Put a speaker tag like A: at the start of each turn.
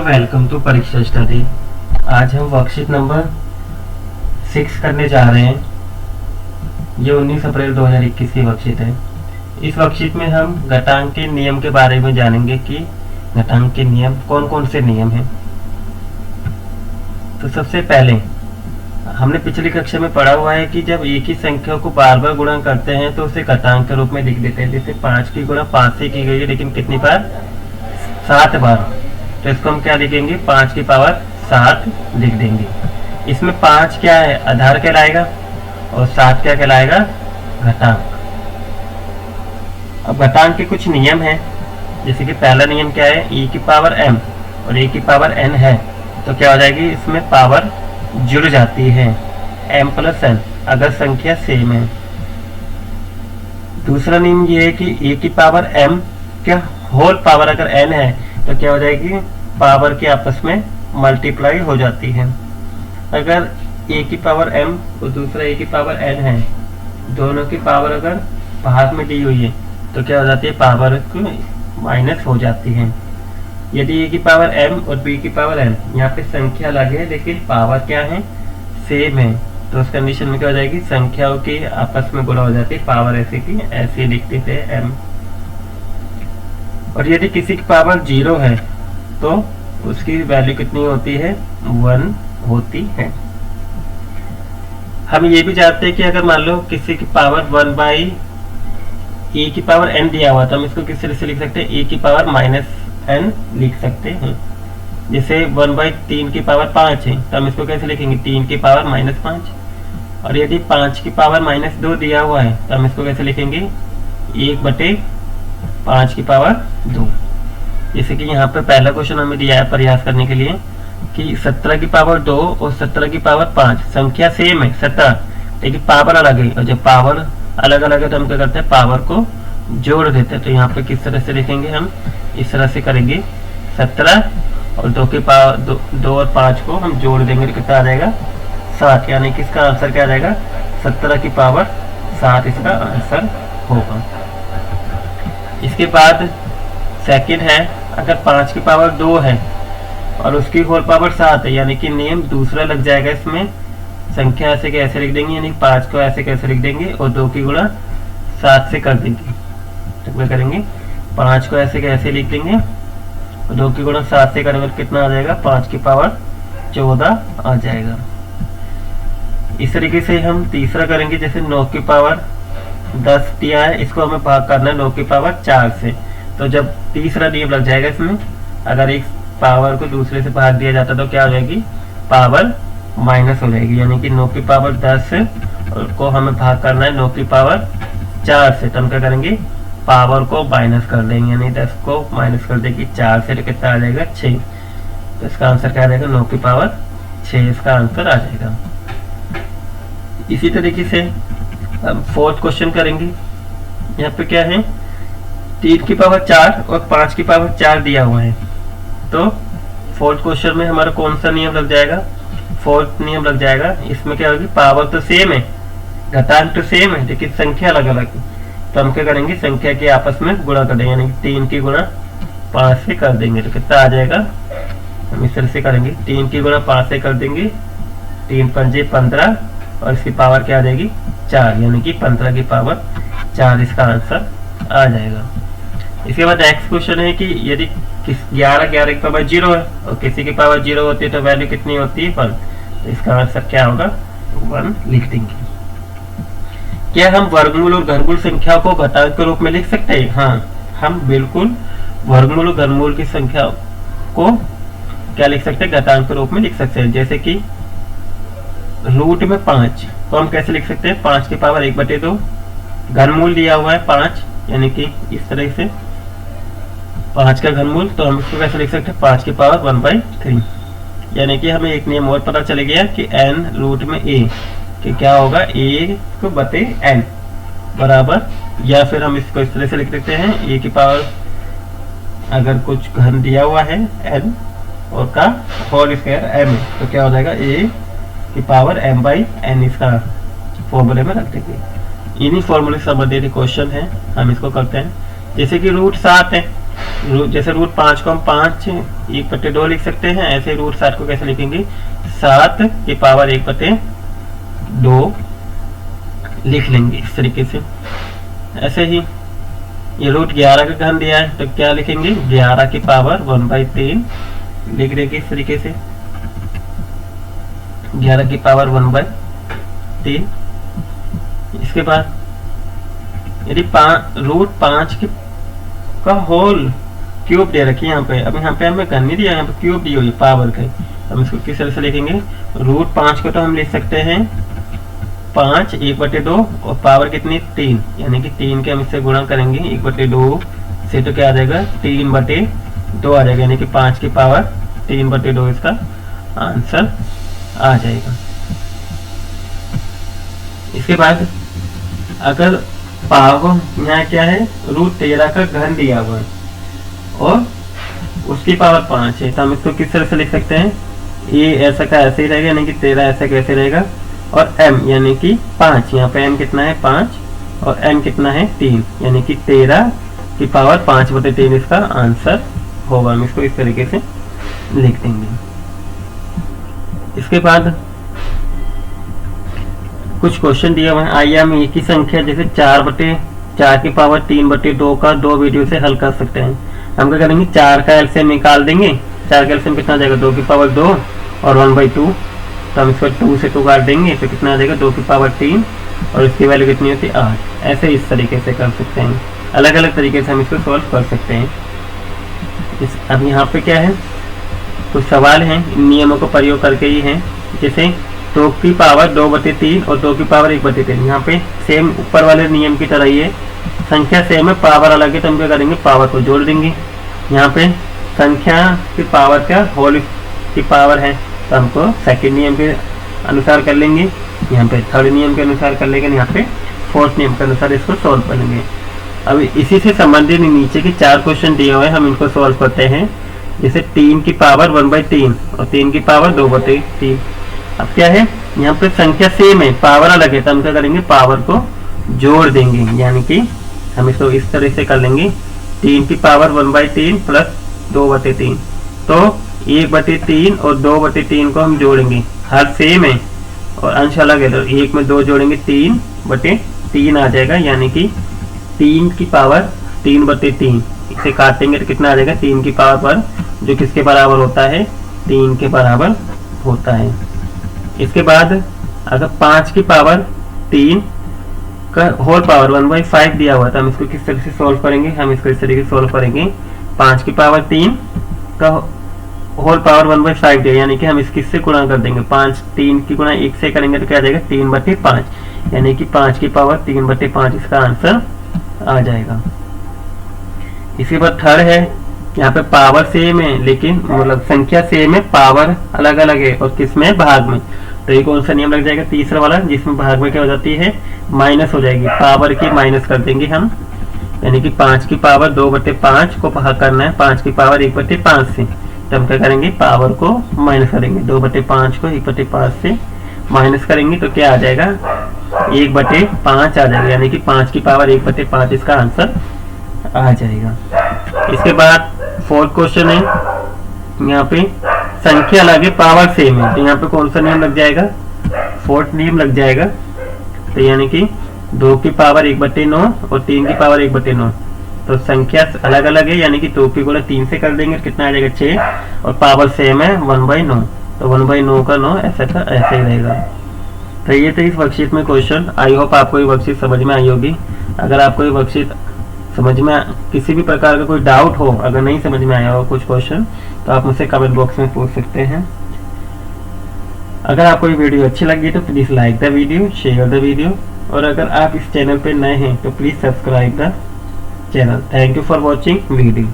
A: Welcome to परीक्षा study. आज हम वर्कशीट नंबर 6 करने जा रहे हैं। ये 19 अप्रैल 2021 की वर्कशीट है। इस वर्कशीट में हम घटांक के नियम के बारे में जानेंगे कि घटांक के नियम कौन कौन से नियम हैं। तो सबसे पहले हमने पिछली कक्षा में पढ़ा हुआ है कि जब एक ही संख्या को बार बार गुणा करते हैं तो उसे घटांक के रूप में लिख देते हैं। जैसे 5 की गुणा 5 से की गई है, लेकिन कितनी बार? 7 बार। तो इसको हम क्या लिखेंगे? 5 की पावर 7 लिख देंगे। इसमें 5 क्या है? आधार कहलाएगा और 7 क्या कहलाएगा? घटांक। अब घटांक के कुछ नियम हैं। जैसे कि पहला नियम क्या है? e की पावर m और a की पावर n है तो क्या हो जाएगी? इसमें पावर जुड़ जाती है m प्लस n अगर संख्या सेम है। दूसरा नियम ये है कि a की पावर m क्या होल पावर अगर n है तो क्या हो जाएगी? पावर के आपस में मल्टीप्लाई हो जाती है। अगर a की पावर m और दूसरा a की पावर n है, दोनों की पावर अगर भाग में दी हुई है तो क्या हो जाती है? पावर माइनस हो जाती है। यदि a की पावर m और b की पावर n यहाँ पे संख्या अलग है लेकिन पावर क्या है? सेम है, तो उस कंडीशन में क्या हो जाएगी? संख्याओं की आपस में गुणा हो जाती है। पावर ऐसे की ऐसे लिखते थे m। और यदि किसी की पावर 0 है तो उसकी वैल्यू कितनी होती है? 1 होती है। हम ये भी जानते हैं कि अगर मान लो किसी की पावर 1 बाई ए की पावर n दिया हुआ तो हम इसको किस तरह से लिख सकते हैं? ए की पावर माइनस n लिख सकते हैं। जैसे 1 बाई 3 की पावर 5 है तो हम इसको कैसे लिखेंगे? 3 की पावर माइनस 5। और यदि 5 की पावर माइनस 2 दिया हुआ है तो हम इसको कैसे लिखेंगे? 1/5 की पावर 2। जैसे कि यहाँ पे पहला क्वेश्चन हमें दिया है प्रयास करने के लिए कि 17 की पावर 2 और 17 की पावर 5 संख्या सेम है 17, लेकिन पावर अलग है। और जब पावर अलग अलग है तो हम क्या करते हैं? पावर को जोड़ देते हैं। तो यहाँ पे किस तरह से लिखेंगे? हम इस तरह से करेंगे। 17 और 2 की पावर 2 और 5 को हम जोड़ देंगे तो कितना आ जाएगा? 7। यानी कि इसका आंसर क्या आ जाएगा? 17 की पावर 7 इसका आंसर होगा। इसके बाद सेकंड है, अगर 5 की पावर 2 है और उसकी होल पावर 7 है, यानी कि नियम दूसरा लग जाएगा। इसमें संख्या ऐसे कैसे लिख देंगे? यानी 5 को ऐसे कैसे लिख देंगे और 2 की गुणा 7 से कर देंगे। तो क्या करेंगे? 5 को ऐसे कैसे लिख देंगे और 2 की गुणा 7 से करेंगे तो कितना आ जाएगा? 5 की पावर 14 आ जाएगा। इस तरीके से हम तीसरा करेंगे। जैसे 9 की पावर 10 दिया है, इसको हमें भाग करना है 9 की पावर 4 से। तो जब तीसरा नियम लग जाएगा इसमें, अगर एक पावर को दूसरे से भाग दिया जाता तो क्या हो जाएगी? पावर माइनस हो जाएगी। यानी कि 9 की पावर 10 को हमें भाग करना है 9 की पावर 4 से। तो हम क्या करेंगे? पावर को माइनस कर देंगे। यानी 10 को माइनस कर देंगे 4 से तो कितना आ जाएगा? 6। तो इसका आंसर क्या आ जाएगा? 9 की पावर 6 इसका आंसर आ जाएगा। इसी तरीके से हम फोर्थ क्वेश्चन करेंगे। यहाँ पे क्या है? 3 की पावर 4 और 5 की पावर 4 दिया हुआ है। तो फोर्थ क्वेश्चन में हमारा कौन सा नियम लग जाएगा? फोर्थ नियम लग जाएगा। इसमें क्या होगी? पावर तो सेम है, घटांक तो सेम है, लेकिन संख्या अलग अलग है। तो हम क्या करेंगे? संख्या के आपस में गुणा कर देंगे। यानी 3 की गुणा 5 से कर देंगे तो कितना आ जाएगा? हम इस तरह से करेंगे। 3 की गुणा 5 से कर देंगे, 3 पंजे 15 और इसकी पावर क्या आ जाएगी? 4। यानी कि 15 की पावर 4 इसका आंसर आ जाएगा। इसके बाद नेक्स्ट क्वेश्चन है कि यदि 11 की पावर 0 है और किसी की पावर 0 होती है तो वैल्यू कितनी होती है? 1। तो इसका आंसर क्या होगा? 1 लिख देंगे। क्या हम वर्गमूल और घनमूल संख्याओं को घटांक के रूप में लिख सकते हैं? हाँ, हम बिल्कुल वर्गमूल और घनमूल की संख्या को क्या लिख सकते हैं? घटांक के रूप में लिख सकते हैं। जैसे कि रूट में 5 तो हम कैसे लिख सकते हैं? 5 की पावर 1/2। घनमूल दिया हुआ है 5, यानी कि इस तरह से 5 का घनमूल, तो हम इसको कैसे लिख सकते हैं? 5 की पावर 1/3। यानी कि हमें एक नियम और पता चल गया कि n रूट में a कि क्या होगा? a को बटे n बराबर, या फिर हम इसको इस तरह से लिख सकते हैं a की पावर अगर कुछ घन दिया हुआ है n और का होल स्क्वायर m तो क्या हो जाएगा? a की पावर m/n इसका फॉर्मूले में रख देंगे। इन्हीं फॉर्मूले से संबंधित क्वेश्चन है, हम इसको करते हैं। जैसे कि रूट 7 है, जैसे रूट 5 को हम 5 1/2 लिख सकते हैं। ऐसे रूट 7 को कैसे लिखेंगे, 7 की पावर 1/2 लिख लेंगे इस तरीके से। ऐसे ही ये रूट 11 का घन दिया है तो क्या लिखेंगे, 11 की पावर 1/3 लिख देंगे इस तरीके से, 11 की पावर 1/3। इसके बाद यदि रूट 5 का होल क्यूब दे रखी है यहाँ पे, अब यहाँ पे हमें घन नहीं दिया, यहाँ पे क्यूब दी हुई है पावर का। हम इसको किस तरह से लिखेंगे, रूट 5 को तो हम लिख सकते हैं 5 1/2 और पावर कितनी 3, यानी कि 3 के हम इससे गुणा करेंगे 1/2 से तो क्या आ जाएगा 3/2 आ जाएगा, यानी कि 5 की पावर 3/2 इसका आंसर आ जाएगा। इसके बाद अगर पावर यहाँ क्या है, रूट 13 का घन दिया हुआ है और उसकी पावर 5 है, तो हम इसको किस तरह से लिख सकते हैं, ये ऐसा का ऐसे ही रहेगा, यानी कि 13 ऐसा कैसे रहेगा, और m यानी कि 5, यहाँ पे m कितना है 5 और n कितना है 3, यानी कि 13 की पावर 5/3 इसका आंसर होगा। हम इसको इस तरीके से लिख देंगे। इसके बाद कुछ क्वेश्चन दिया हुआ है, आइए हम एक ही संख्या जैसे 4 की पावर 3/2 का 2 वीडियो से हल कर सकते हैं। हम क्या करेंगे, 4 का एलसीएम निकाल देंगे, 4 का एलसीएम कितना आ जाएगा 2 की पावर 2 और 1/2, तो हम इसको 2 से 2 काट देंगे तो कितना आ जाएगा 2 की पावर 3 और इसकी वैल्यू कितनी होती है 8। ऐसे इस तरीके से कर सकते हैं, अलग अलग तरीके से हम इसको सॉल्व कर सकते हैं। अब यहाँ पे क्या है, कुछ सवाल हैं, इन नियमों को प्रयोग करके ही हैं। जैसे 2 की पावर 2/3 और 2 की पावर 1/3, यहाँ पे सेम ऊपर वाले नियम की तरह ही है, संख्या सेम है पावर अलग है तो हम क्या करेंगे पावर को जोड़ देंगे। यहाँ पे संख्या की पावर क्या होल की पावर है तो हमको सेकंड नियम के अनुसार कर लेंगे, यहाँ पे थर्ड नियम के अनुसार कर लेंगे, यहाँ पे फोर्थ नियम के अनुसार इसको सॉल्व कर लेंगे। अब इसी से संबंधित नीचे के 4 क्वेश्चन दिए हुए हैं, हम इनको सॉल्व करते हैं। जैसे 3 की पावर 1/3 और 3 की पावर 2/3। अब क्या है, यहाँ पे संख्या सेम है पावर अलग है तो हम क्या करेंगे पावर को जोड़ देंगे, यानी कि हम इसको इस तरह से कर लेंगे 3 की पावर 1/3 प्लस 2/3, तो 1/3 और 2/3 को हम जोड़ेंगे, हर सेम है और अंश अलग है तो 1 में 2 जोड़ेंगे 3/3 आ जाएगा, यानी कि 3 की पावर 3/3। इसे काटेंगे तो कितना आ जाएगा 3 की पावर पर, जो किसके बराबर होता है 3 के बराबर होता है। इसके बाद अगर 5 की पावर 3 का होल पावर 1/5 दिया हुआ था, हम इसको किस तरह से सॉल्व करेंगे, हम इसको इस तरीके से सॉल्व करेंगे। 5 की पावर 3 का होल पावर 1/5 दिया, यानी कि हम इस किससे गुणा कर देंगे, 3 की गुणा 1 से करेंगे तो क्या आ जाएगा 3/5, यानी कि 5 की पावर 3/5 इसका आंसर आ जाएगा। इसके बाद थर्ड है, यहाँ पे पावर सेम है लेकिन मतलब संख्या सेम है पावर अलग अलग है और किसमें भाग में, तो ये कौन सा नियम लग जाएगा तीसरा वाला, जिसमें भाग में क्या हो जाती है माइनस हो जाएगी, पावर की माइनस कर देंगे हम, यानी कि 5 की पावर 2/5 को भाग करना है 5 की पावर 1/5 से, तो हम क्या करेंगे पावर को माइनस करेंगे, 2/5 को 1/5 से माइनस करेंगे तो क्या आ जाएगा 1/5 आ जाएगा, यानी कि 5 की पावर 1/5 इसका आंसर आ जाएगा। इसके बाद फोर्थ क्वेश्चन है, यहाँ पे संख्या अलग है पावर सेम है, तो यहाँ पे कौन सा नियम लग जाएगा, फोर्थ नियम लग जाएगा, तो यानी कि 2 की पावर 1/9 और 3 की पावर 1/9, तो संख्या अलग अलग है, यानी कि 2 की गुणा 3 से कर देंगे कितना आ जाएगा 6 और पावर सेम है 1/9, तो 1/9 का 9 ऐसा का ऐसे ही रहेगा। तो ये तो इस वर्कशीट में क्वेश्चन। आई होप आपको ये वर्कशीट समझ में आई होगी। अगर आपको ये वर्कशीट समझ में किसी भी प्रकार का कोई डाउट हो, अगर नहीं समझ में आया हो कुछ क्वेश्चन, तो आप मुझसे कमेंट बॉक्स में पूछ सकते हैं। अगर आपको ये वीडियो अच्छी लगी तो please like the video, share the video, और अगर आप इस चैनल पे नए हैं तो please subscribe the channel. Thank you for watching video.